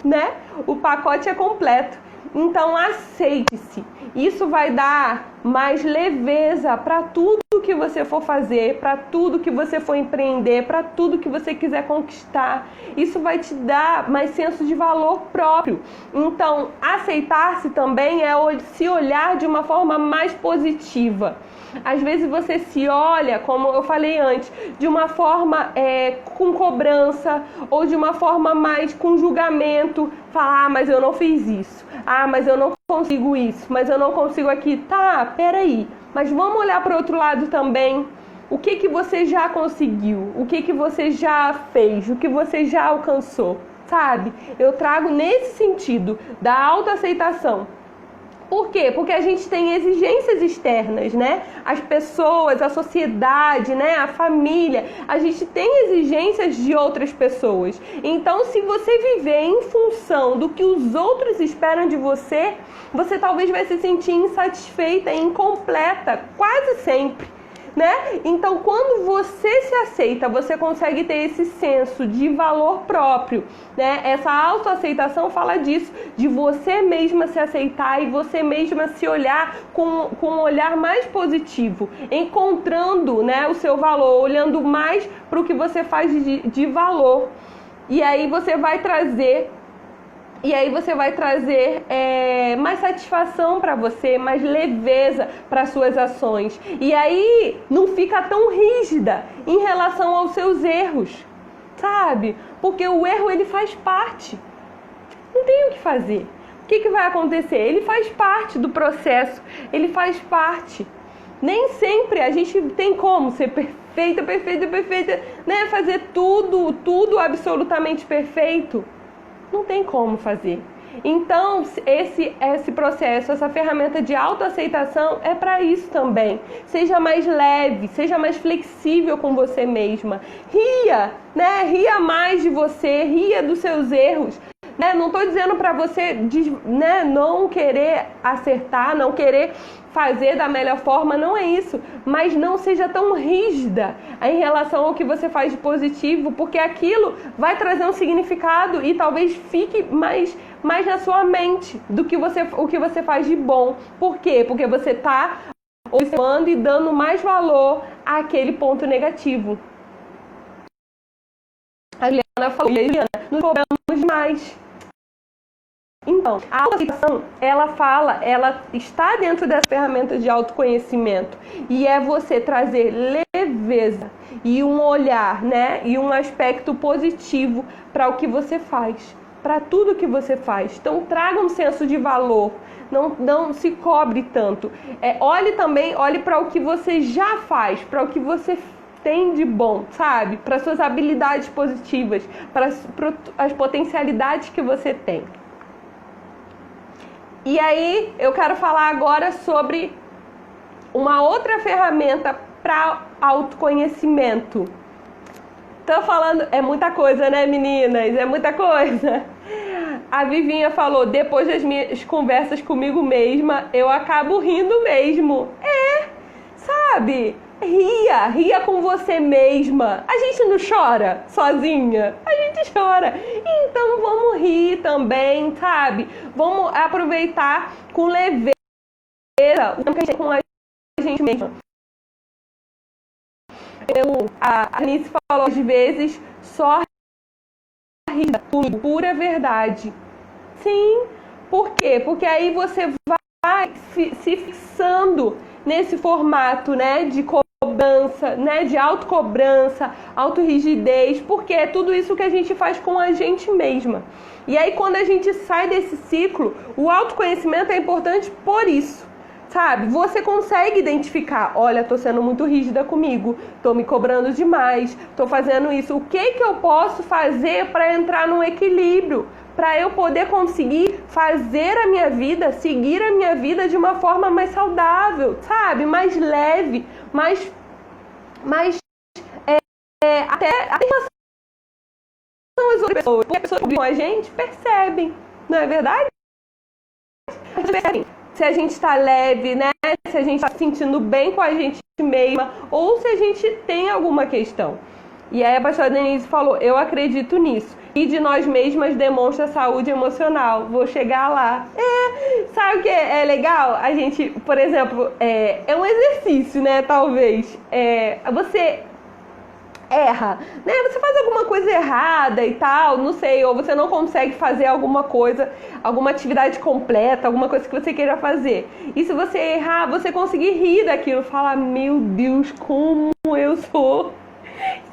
Né? O pacote é completo. Então aceite-se. Isso vai dar mais leveza para tudo que você for fazer, para tudo que você for empreender, para tudo que você quiser conquistar. Isso vai te dar mais senso de valor próprio. Então, aceitar-se também é se olhar de uma forma mais positiva. Às vezes você se olha, como eu falei antes, de uma forma com cobrança ou de uma forma mais com julgamento. Falar, mas eu não fiz isso. Ah, mas eu não consigo isso. Mas eu não consigo aqui. Tá, peraí. Mas vamos olhar para o outro lado também. O que você já conseguiu? O que você já fez? O que você já alcançou? Sabe? Eu trago nesse sentido da autoaceitação. Por quê? Porque a gente tem exigências externas, né? As pessoas, a sociedade, né? A família. A gente tem exigências de outras pessoas. Então, se você viver em função do que os outros esperam de você, você talvez vai se sentir insatisfeita e incompleta, quase sempre. Né? Então, quando você se aceita, você consegue ter esse senso de valor próprio, né? Essa autoaceitação fala disso, de você mesma se aceitar e você mesma se olhar com um olhar mais positivo, encontrando, né, o seu valor, olhando mais para o que você faz de valor. E aí você vai trazer mais satisfação para você, mais leveza para suas ações. E aí não fica tão rígida em relação aos seus erros, sabe? Porque o erro, ele faz parte. Não tem o que fazer. O que vai acontecer? Ele faz parte do processo, ele faz parte. Nem sempre a gente tem como ser perfeita, né? Fazer tudo absolutamente perfeito. Não tem como fazer. Então, esse processo, essa ferramenta de autoaceitação é para isso também. Seja mais leve, seja mais flexível com você mesma. Ria, né? Ria mais de você, ria dos seus erros. Né? Não estou dizendo para você, né, não querer acertar, não querer fazer da melhor forma, não é isso. Mas não seja tão rígida em relação ao que você faz de positivo, porque aquilo vai trazer um significado e talvez fique mais na sua mente do que o que você faz de bom. Por quê? Porque você está observando e dando mais valor àquele ponto negativo. A Juliana falou, nos cobramos demais. Então, a autoaceitação, ela está dentro das ferramentas de autoconhecimento. E é você trazer leveza e um olhar, né? E um aspecto positivo para o que você faz, para tudo que você faz. Então, traga um senso de valor. Não se cobre tanto. Olhe para o que você já faz, para o que você tem de bom, sabe? Para suas habilidades positivas, para as potencialidades que você tem. E aí, eu quero falar agora sobre uma outra ferramenta para autoconhecimento. Tô falando, é muita coisa, né, meninas? É muita coisa. A Vivinha falou, depois das minhas conversas comigo mesma, eu acabo rindo mesmo. Sabe? Ria com você mesma. A gente não chora sozinha? A gente chora. Então vamos rir também, sabe? Vamos aproveitar com leveza o tempo que a gente tem com a gente mesma. A Anice falou às vezes, só rir comigo, pura verdade. Sim, por quê? Porque aí você vai se fixando nesse formato, né, de cobrança, né, de autocobrança, autorrigidez, porque é tudo isso que a gente faz com a gente mesma. E aí, quando a gente sai desse ciclo, o autoconhecimento é importante por isso, sabe? Você consegue identificar, olha, tô sendo muito rígida comigo, tô me cobrando demais, tô fazendo isso. O que eu posso fazer para entrar num equilíbrio? Para eu poder conseguir fazer a minha vida, seguir a minha vida de uma forma mais saudável, sabe? Mais leve, até em relação às outras pessoas. Porque as pessoas que vivem com a gente percebem, não é verdade? Se a gente está leve, né? Se a gente está se sentindo bem com a gente mesma, ou se a gente tem alguma questão. E aí a pastora Denise falou, eu acredito nisso. E de nós mesmas demonstra saúde emocional. Vou chegar lá. Sabe o que é legal? A gente, por exemplo, é um exercício, né? Talvez. Você erra, né? Você faz alguma coisa errada e tal, não sei, ou você não consegue fazer alguma coisa, alguma atividade completa, alguma coisa que você queira fazer. E se você errar, você conseguir rir daquilo, falar, meu Deus, como eu sou...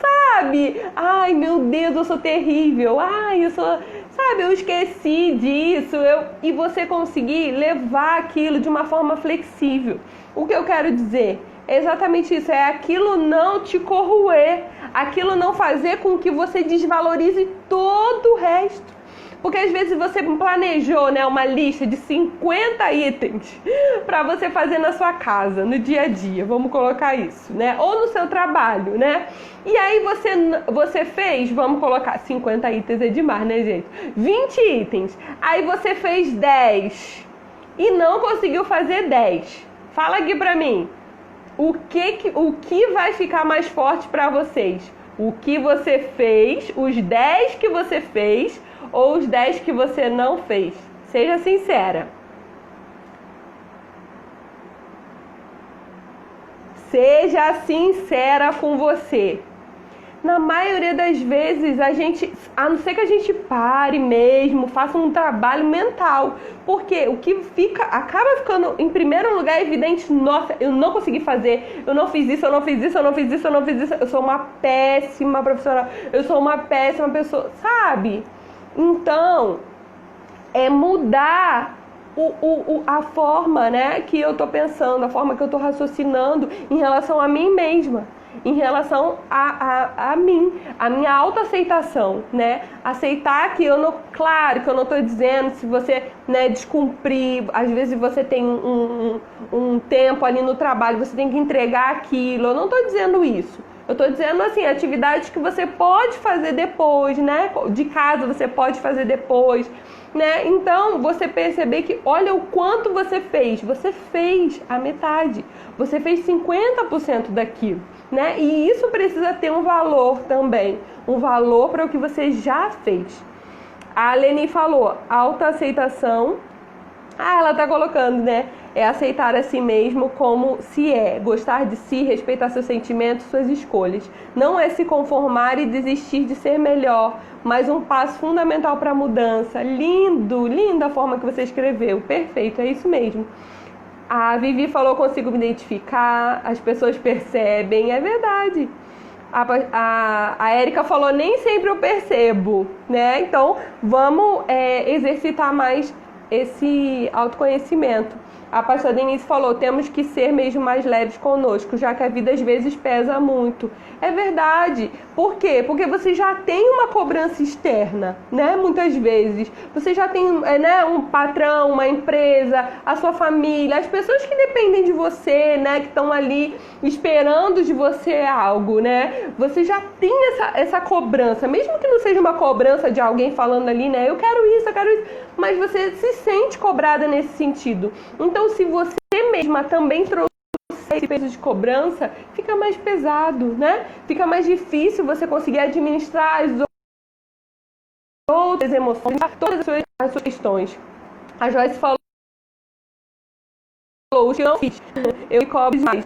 Sabe? Ai, meu Deus, eu sou terrível. Ai, sabe, eu esqueci disso. E você conseguir levar aquilo de uma forma flexível. O que eu quero dizer? É exatamente isso. É aquilo não te corroer. Aquilo não fazer com que você desvalorize todo o resto. Porque às vezes você planejou, né, uma lista de 50 itens para você fazer na sua casa, no dia a dia, vamos colocar isso, né? Ou no seu trabalho, né? E aí você fez, vamos colocar 50 itens é demais, né, gente? 20 itens. Aí você fez 10 e não conseguiu fazer 10. Fala aqui pra mim. O que vai ficar mais forte para vocês? O que você fez, os 10 que você fez ou os 10 que você não fez? Seja sincera. Seja sincera com você. Na maioria das vezes, a não ser que a gente pare mesmo, faça um trabalho mental. Porque o que acaba ficando em primeiro lugar evidente, nossa, eu não consegui fazer, eu não fiz isso, eu não fiz isso, eu não fiz isso, eu não fiz isso, eu sou uma péssima profissional, eu sou uma péssima pessoa, sabe? Então, é mudar a forma, né, que eu tô pensando, a forma que eu tô raciocinando em relação a mim mesma. Em relação a mim, a minha autoaceitação, né? Aceitar que eu não... Claro que eu não estou dizendo se você, né, descumprir... Às vezes você tem um tempo ali no trabalho, você tem que entregar aquilo. Eu não estou dizendo isso. Eu estou dizendo, assim, atividades que você pode fazer depois, né? De casa você pode fazer depois, né? Então, você perceber que, olha o quanto você fez. Você fez a metade. Você fez 50% daquilo, né? E isso precisa ter um valor também. Um valor para o que você já fez. A Leni falou, autoaceitação Ela tá colocando, né? É aceitar a si mesmo como se é, gostar de si, respeitar seus sentimentos, suas escolhas. Não é se conformar e desistir de ser melhor, mas um passo fundamental para a mudança. Lindo, linda a forma que você escreveu. Perfeito, é isso mesmo. A Vivi falou: consigo me identificar, as pessoas percebem, é verdade. A Érica falou: nem sempre eu percebo, né? Então vamos exercitar mais esse autoconhecimento. A pastora Denise falou: temos que ser mesmo mais leves conosco, já que a vida às vezes pesa muito. É verdade. Por quê? Porque você já tem uma cobrança externa, né? Muitas vezes. Você já tem um patrão, uma empresa, a sua família, as pessoas que dependem de você, né? Que estão ali esperando de você algo, né? Você já tem essa cobrança, mesmo que não seja uma cobrança de alguém falando ali, né? Eu quero isso, mas você se sente cobrada nesse sentido. Então, se você mesma também trouxe esse peso de cobrança, fica mais pesado, né? Fica mais difícil você conseguir administrar as outras emoções, todas as suas questões. A Joyce falou: os que eu não fiz, eu me cobro demais.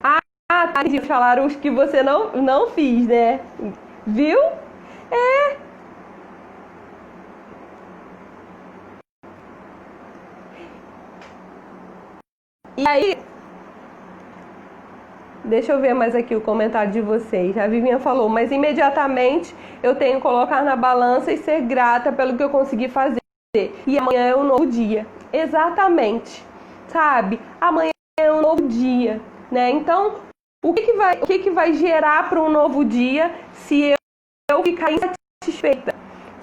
Tá, falaram os que você não fiz, né? Viu? E aí, deixa eu ver mais aqui o comentário de vocês. A Vivian falou: mas imediatamente eu tenho que colocar na balança e ser grata pelo que eu consegui fazer. E amanhã é um novo dia. Exatamente. Sabe? Amanhã é um novo dia, né? Então, o que vai gerar para um novo dia se eu ficar insatisfeita?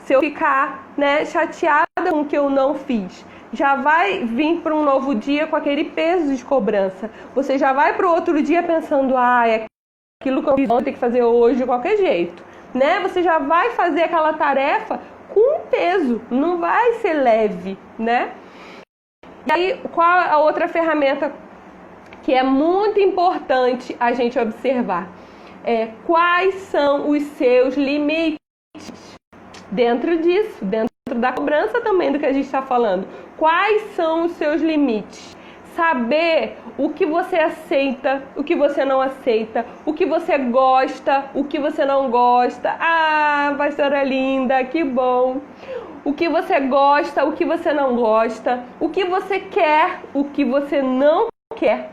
Se eu ficar, né, chateada com o que eu não fiz? Já vai vir para um novo dia com aquele peso de cobrança. Você já vai para o outro dia pensando: é aquilo que eu fiz ontem, tem que fazer hoje de qualquer jeito, né? Você já vai fazer aquela tarefa com peso, não vai ser leve, né? E aí, qual a outra ferramenta que é muito importante a gente observar? Quais são os seus limites dentro disso, dentro da cobrança também do que a gente está falando. Quais são os seus limites? Saber o que você aceita, o que você não aceita, o que você gosta, o que você não gosta. Ah, pastora linda, que bom! O que você gosta, o que você não gosta, o que você quer, o que você não quer.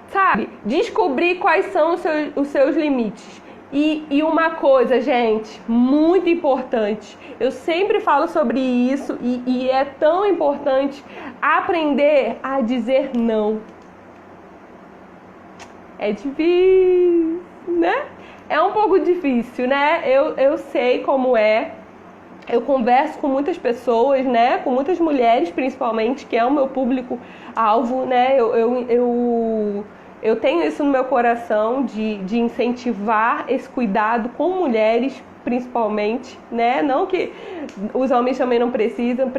Sabe? Descobrir quais são os seus limites. E uma coisa, gente, muito importante, eu sempre falo sobre isso e é tão importante aprender a dizer não. É difícil, né? É um pouco difícil, né? Eu sei como é. Eu converso com muitas pessoas, né? Com muitas mulheres, principalmente, que é o meu público-alvo, né? Eu tenho isso no meu coração de incentivar esse cuidado com mulheres, principalmente, né? Não que os homens também não precisam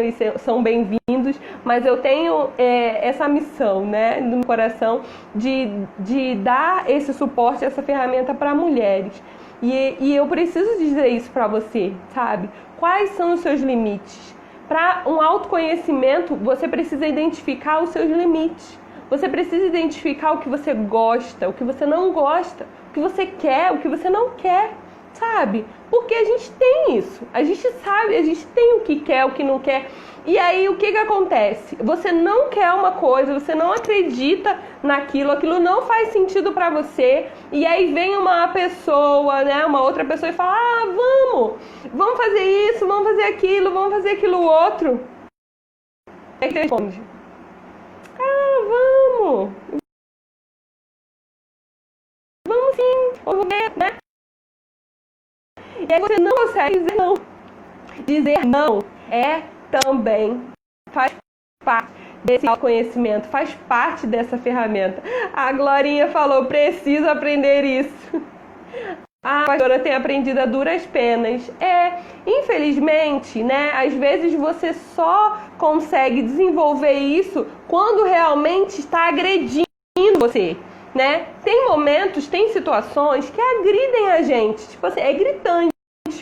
e são bem-vindos, mas eu tenho essa missão, né, no meu coração de dar esse suporte, essa ferramenta para mulheres. E eu preciso dizer isso para você, sabe? Quais são os seus limites? Para um autoconhecimento, você precisa identificar os seus limites. Você precisa identificar o que você gosta, o que você não gosta, o que você quer, o que você não quer, sabe? Porque a gente tem isso, a gente sabe, a gente tem o que quer, o que não quer. E aí o que acontece? Você não quer uma coisa, você não acredita naquilo, aquilo não faz sentido pra você. E aí vem uma pessoa, né, uma outra pessoa e fala: vamos fazer isso, vamos fazer aquilo outro. Aí você responde: vamos sim, vamos ver, né? E aí você não consegue dizer não. Dizer não também faz parte desse autoconhecimento, faz parte dessa ferramenta. A Glorinha falou: preciso aprender isso. A pastora tem aprendido a duras penas. Infelizmente, né, às vezes você só consegue desenvolver isso quando realmente está agredindo você, né? Tem momentos, tem situações que agridem a gente, tipo assim, é gritante,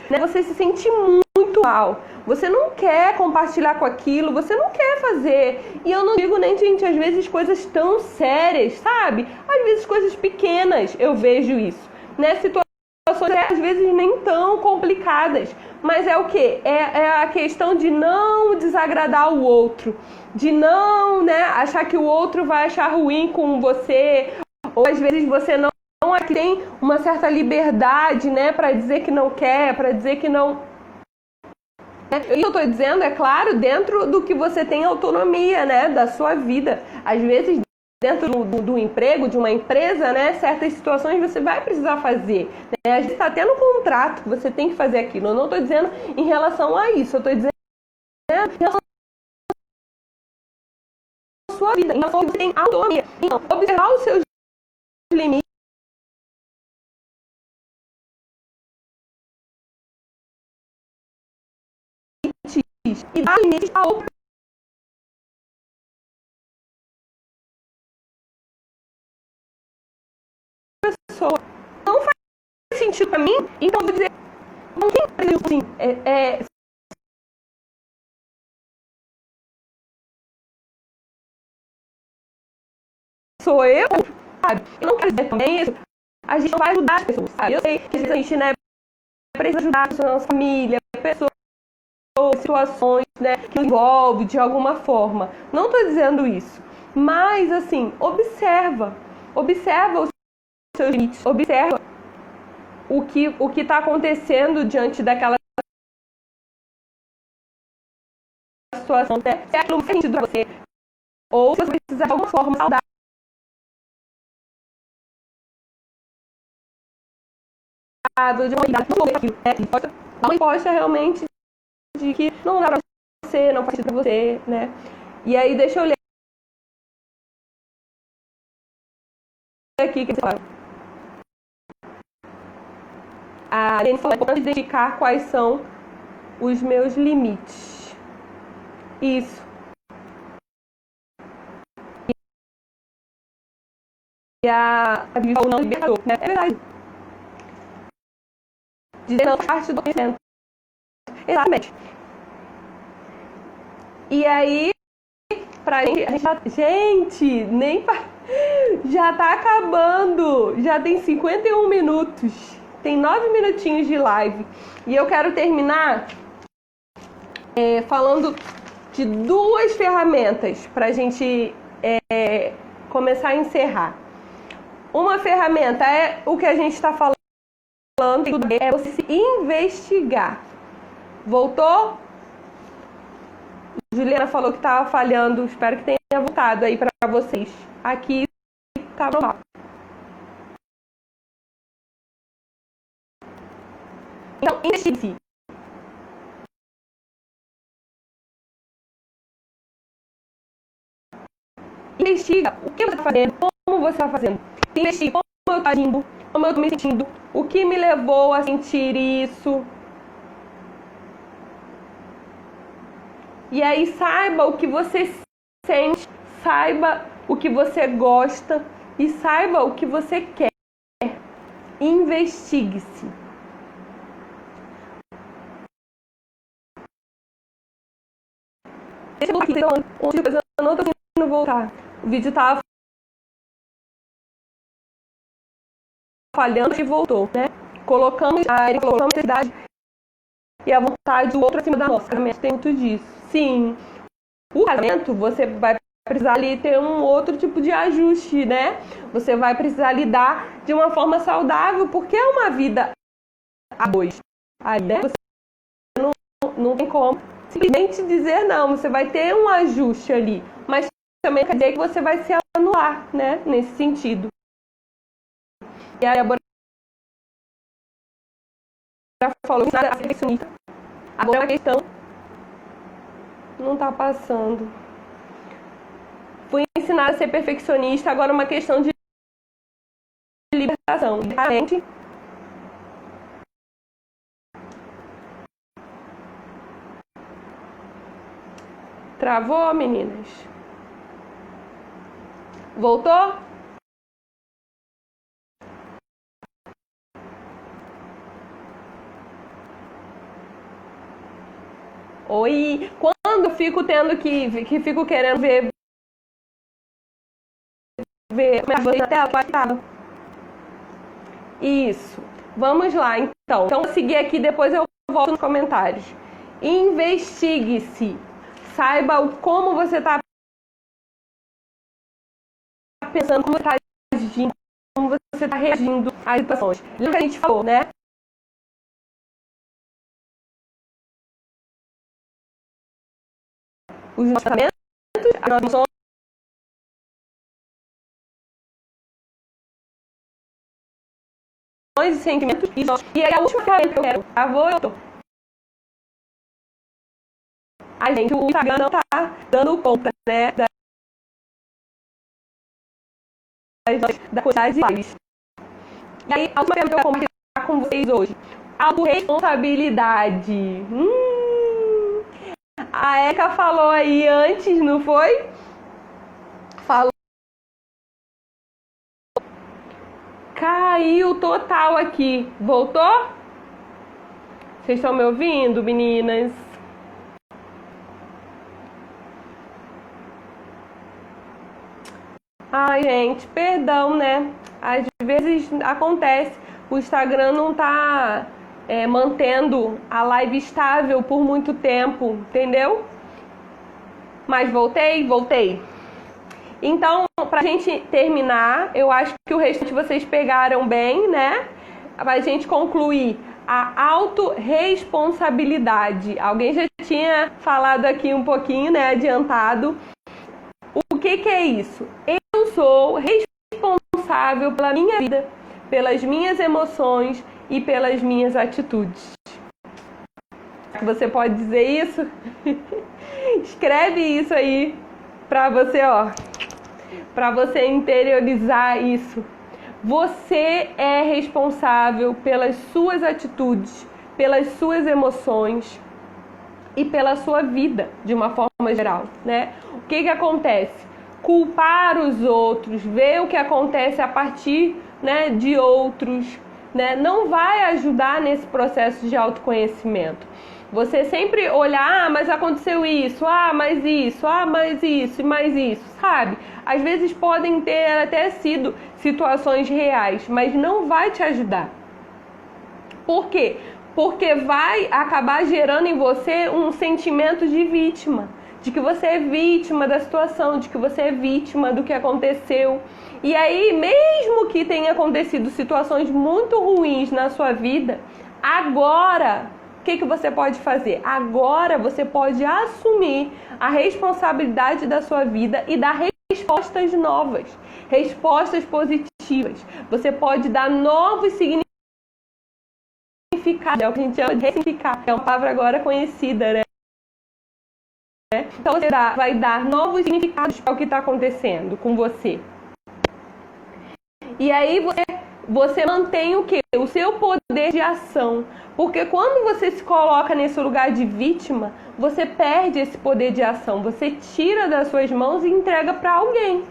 né? Você se sente muito mal. Você não quer compartilhar com aquilo, você não quer fazer. E eu não digo nem, gente, às vezes coisas tão sérias, sabe? Às vezes coisas pequenas, eu vejo isso, né? Situações às vezes nem tão complicadas, mas é o quê? É a questão de não desagradar o outro, de não, né, achar que o outro vai achar ruim com você, ou às vezes você não tem uma certa liberdade, né, para dizer que não quer, para dizer que não. E eu estou dizendo, é claro, dentro do que você tem autonomia, né, da sua vida. Às vezes, dentro do emprego, de uma empresa, né, certas situações você vai precisar fazer. Né? Às vezes está tendo um contrato que você tem que fazer aquilo. Eu não estou dizendo em relação a isso, eu estou dizendo em relação à sua vida, em relação a que você tem autonomia. Então, observar os seus limites e dar limites a outra pessoa. Não faz sentido para mim, então eu vou dizer, não tem assim, sou eu, sabe? Eu não quero dizer também isso. A gente não vai ajudar as pessoas, sabe? Eu sei que a gente, né, precisa ajudar a nossa família, pessoas, situações, né, que envolve de alguma forma. Não estou dizendo isso. Mas, assim, observa os seus limites, observa o que está acontecendo diante daquela situação, né? Se aquilo faz sentido para você, ou se você precisa de alguma forma saudável de uma idade, não aquilo, né? Uma resposta realmente de que não dá pra você, não faz sentido pra você, né? E aí, deixa eu ler aqui que você fala. A Ariane falou, é importante identificar quais são os meus limites. Isso. E a Bíblia não libertou, né? É verdade. Dizer não faz parte do conhecimento. Exatamente. E aí, pra gente, nem já tá acabando. Já tem 51 minutos. Tem 9 minutinhos de live. E eu quero terminar falando de duas ferramentas pra gente começar a encerrar. Uma ferramenta é o que a gente está falando, é você se investigar. Voltou? Juliana falou que estava falhando, espero que tenha voltado aí para vocês. Aqui está normal. Então, investigue-se. Investiga o que você está fazendo, como você está fazendo. Investiga como eu estou agindo, como eu estou me sentindo, o que me levou a sentir isso. E aí saiba o que você sente, saiba o que você gosta e saiba o que você quer. Investigue-se. Deixa eu aqui, eu não estou conseguindo voltar. O vídeo estava falhando e voltou, né? Colocamos a necessidade e a vontade do outro acima da nossa. Casamento tem muito disso. Sim, o casamento você vai precisar ali ter um outro tipo de ajuste, né? Você vai precisar lidar de uma forma saudável, porque é uma vida a dois. Aí, né? Você não tem como simplesmente dizer não, você vai ter um ajuste ali, mas também quer dizer que você vai se anular, né? Nesse sentido. E aí a Bora falou que nada é perfeccionista. Agora a questão não tá passando. Fui ensinada a ser perfeccionista, agora uma questão de libertação. Realmente. Travou, meninas? Voltou? amor. E quando eu fico tendo que fico querendo ver você na tela, vai estar. Isso. Vamos lá, então. Então, vou seguir aqui, depois eu volto nos comentários. Investigue-se. Saiba como você está pensando, como está agindo, como você está reagindo às situações. Lembra que a gente falou, né? Os pensamentos, as emoções e sentimentos. E aí a última ferramenta que eu quero, a gente, o Instagram não tá dando conta, né, da quantidade de lives. E aí, a última pergunta que eu vou compartilhar com vocês hoje. Autorresponsabilidade. A Eka falou aí antes, não foi? Falou. Caiu total aqui. Voltou? Vocês estão me ouvindo, meninas? Ai, gente, perdão, né? Às vezes acontece, o Instagram não tá mantendo a live estável por muito tempo, entendeu? Mas voltei. Então, pra gente terminar, eu acho que o restante vocês pegaram bem, né? Pra gente concluir a autorresponsabilidade. Alguém já tinha falado aqui um pouquinho, né? Adiantado. O que é isso? Eu sou responsável pela minha vida, pelas minhas emoções e pelas minhas atitudes. Você pode dizer isso? Escreve isso aí pra você, ó. Pra você interiorizar isso. Você é responsável pelas suas atitudes, pelas suas emoções e pela sua vida, de uma forma geral, né? O que acontece? Culpar os outros, ver o que acontece a partir, né, de outros, né, não vai ajudar nesse processo de autoconhecimento. Você sempre olhar, mas aconteceu isso, mas isso, mas isso e mais isso, sabe? Às vezes podem ter até sido situações reais, mas não vai te ajudar. Por quê? Porque vai acabar gerando em você um sentimento de vítima, de que você é vítima da situação, de que você é vítima do que aconteceu. E aí, mesmo que tenha acontecido situações muito ruins na sua vida, agora, o que você pode fazer? Agora você pode assumir a responsabilidade da sua vida e dar respostas novas, respostas positivas. Você pode dar novos significados. É o que a gente chama de ressignificar, é uma palavra agora conhecida, né? Então você vai dar novos significados para o que está acontecendo com você. E aí você mantém o quê? O seu poder de ação. Porque quando você se coloca nesse lugar de vítima, você perde esse poder de ação. Você tira das suas mãos e entrega para alguém.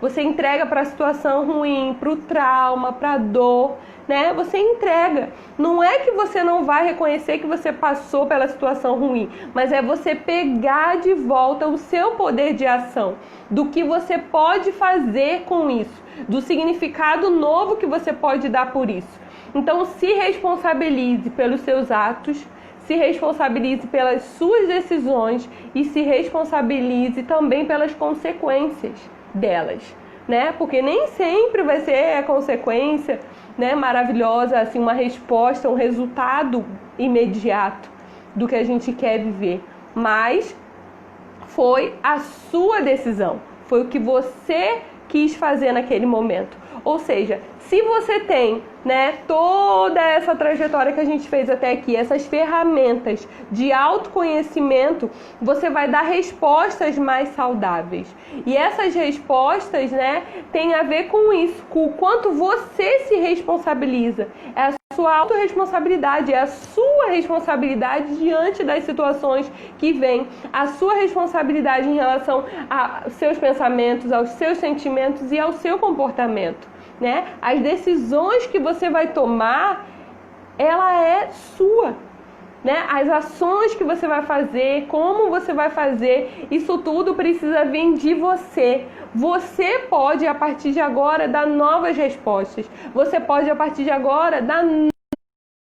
Você entrega para a situação ruim, para o trauma, para a dor, né? Você entrega. Não é que você não vai reconhecer que você passou pela situação ruim, mas é você pegar de volta o seu poder de ação, do que você pode fazer com isso, do significado novo que você pode dar por isso. Então, se responsabilize pelos seus atos, se responsabilize pelas suas decisões e se responsabilize também pelas consequências delas, né? Porque nem sempre vai ser a consequência, né, maravilhosa, assim, uma resposta, um resultado imediato do que a gente quer viver, mas foi a sua decisão, foi o que você quis fazer naquele momento. Ou seja, se você tem, né, toda essa trajetória que a gente fez até aqui, essas ferramentas de autoconhecimento, você vai dar respostas mais saudáveis. E essas respostas, né, tem a ver com isso, com o quanto você se responsabiliza. É a sua autorresponsabilidade, é a sua responsabilidade diante das situações que vêm, a sua responsabilidade em relação aos seus pensamentos, aos seus sentimentos e ao seu comportamento, né? As decisões que você vai tomar, ela é sua. né? As ações que você vai fazer, como você vai fazer, isso tudo precisa vir de você. Você pode, a partir de agora, dar novas respostas. Você pode, a partir de agora, dar